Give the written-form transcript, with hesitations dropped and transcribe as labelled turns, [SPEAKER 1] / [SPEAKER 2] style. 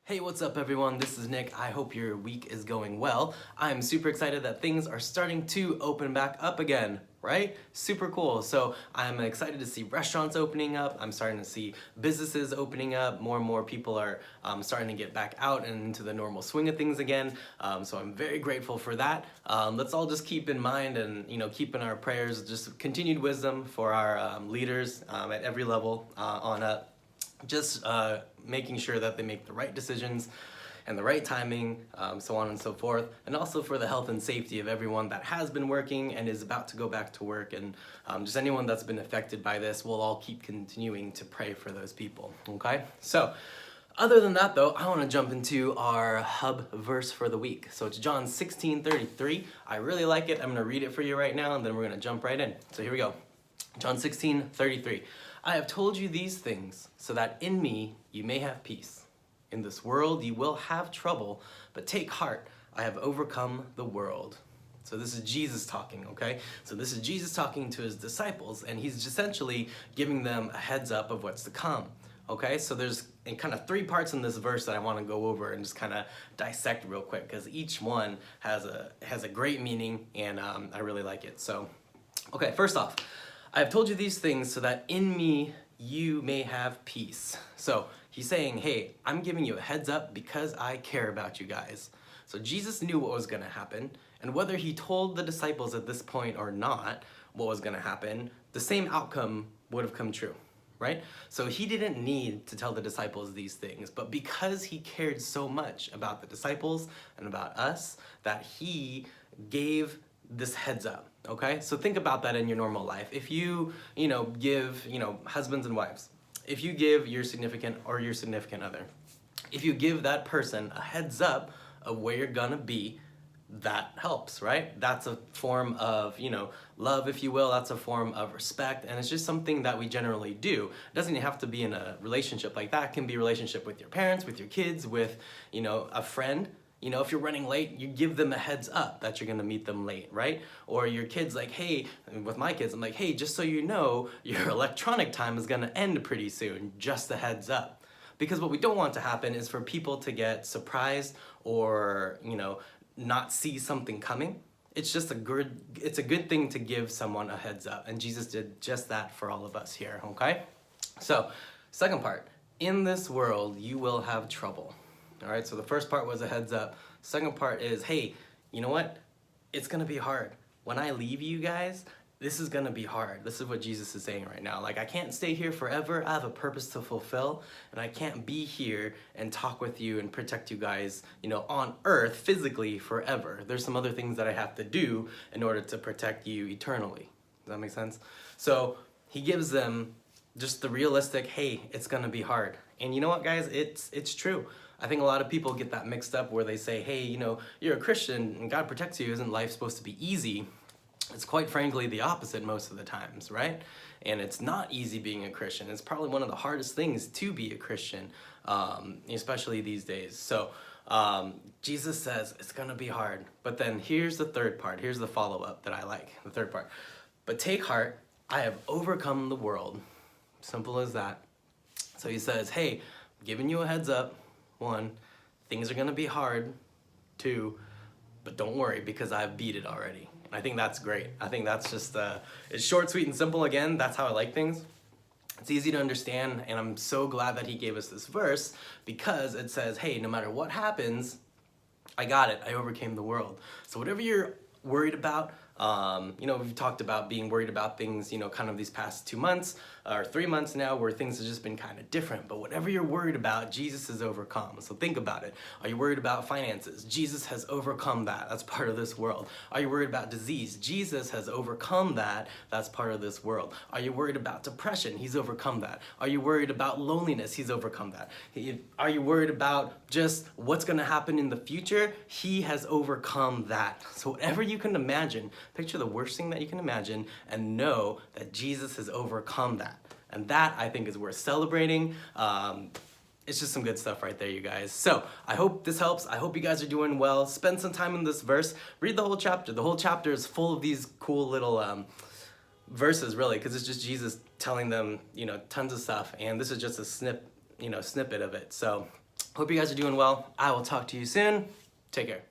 [SPEAKER 1] Hey, what's up everyone? This is Nick. I hope your week is going well. I'm super excited that things are starting to open back up again, right? Super cool. So I'm excited to see restaurants opening up. I'm starting to see businesses opening up. More and more people are starting to get back out and into the normal swing of things again. So I'm very grateful for that. Let's all just keep in mind and keep in our prayers just continued wisdom for our leaders at every level on up. Just making sure that they make the right decisions and the right timing, so on and so forth, and also for the health and safety of everyone that has been working and is about to go back to work, and just anyone that's been affected by this. We'll all keep continuing to pray for those people, okay? So, other than that though, I want to jump into our hub verse for the week. So it's John 16:33. I really like it. I'm going to read it for you right now, and then we're going to jump right in. So here we go. John 16:33. I have told you these things so that in me you may have peace. In this world you will have trouble, but take heart, I have overcome the world. So this is Jesus talking, okay? So this is Jesus talking to his disciples, and he's essentially giving them a heads up of what's to come. Okay, so there's kind of three parts in this verse that I want to go over and just kind of dissect real quick, because each one has a great meaning, and I really like it. So, okay, first off, I have told you these things so that in me you may have peace. So he's saying, hey, I'm giving you a heads up because I care about you guys. So Jesus knew what was going to happen, and whether he told the disciples at this point or not what was going to happen, the same outcome would have come true, right? So he didn't need to tell the disciples these things, but because he cared so much about the disciples and about us, that he gave this heads up. Okay, so think about that in your normal life. If you give husbands and wives, if you give your significant or your significant other, if you give that person a heads up of where you're gonna be, that helps, right? That's a form of love, if you will. That's a form of respect, and it's just something that we generally do. It doesn't have to be in a relationship like that. It can be a relationship with your parents, with your kids, with a friend. If you're running late, you give them a heads up that you're gonna meet them late, right? Or your kid's like, hey, with my kids, I'm like, hey, just so you know, your electronic time is gonna end pretty soon, just a heads up. Because what we don't want to happen is for people to get surprised or, not see something coming. It's a good thing to give someone a heads up, and Jesus did just that for all of us here, okay? So, second part, in this world, you will have trouble. All right, so the first part was a heads up. Second part is, hey, you know what? It's gonna be hard. When I leave you guys, this is gonna be hard. This is what Jesus is saying right now. Like, I can't stay here forever. I have a purpose to fulfill, and I can't be here and talk with you and protect you guys, on earth physically forever. There's some other things that I have to do in order to protect you eternally. Does that make sense? So he gives them just the realistic, hey, it's gonna be hard. And you know what, guys? It's true. I think a lot of people get that mixed up where they say, hey, you're a Christian and God protects you. Isn't life supposed to be easy? It's quite frankly the opposite most of the times, right? And it's not easy being a Christian. It's probably one of the hardest things to be a Christian, especially these days. So Jesus says it's gonna be hard. But then here's the third part. Here's the follow-up that I like, the third part. But take heart, I have overcome the world. Simple as that. So he says, hey, I'm giving you a heads up. 1, things are gonna be hard. 2, but don't worry because I've beat it already. And I think that's great. I think that's just, it's short, sweet, and simple. Again, that's how I like things. It's easy to understand, and I'm so glad that he gave us this verse because it says, hey, no matter what happens, I got it. I overcame the world. So whatever you're worried about, we've talked about being worried about things, kind of these past 2 months or 3 months now where things have just been kind of different. But whatever you're worried about, Jesus has overcome. So think about it. Are you worried about finances? Jesus has overcome that. That's part of this world. Are you worried about disease? Jesus has overcome that. That's part of this world. Are you worried about depression? He's overcome that. Are you worried about loneliness? He's overcome that. Are you worried about just what's going to happen in the future? He has overcome that. So whatever you can imagine, picture the worst thing that you can imagine and know that Jesus has overcome that. And that, I think, is worth celebrating. It's just some good stuff right there, you guys. So I hope this helps. I hope you guys are doing well. Spend some time in this verse. Read the whole chapter. The whole chapter is full of these cool little verses, really, because it's just Jesus telling them, tons of stuff. And this is just a snippet of it. So Hope you guys are doing well. I will talk to you soon. Take care.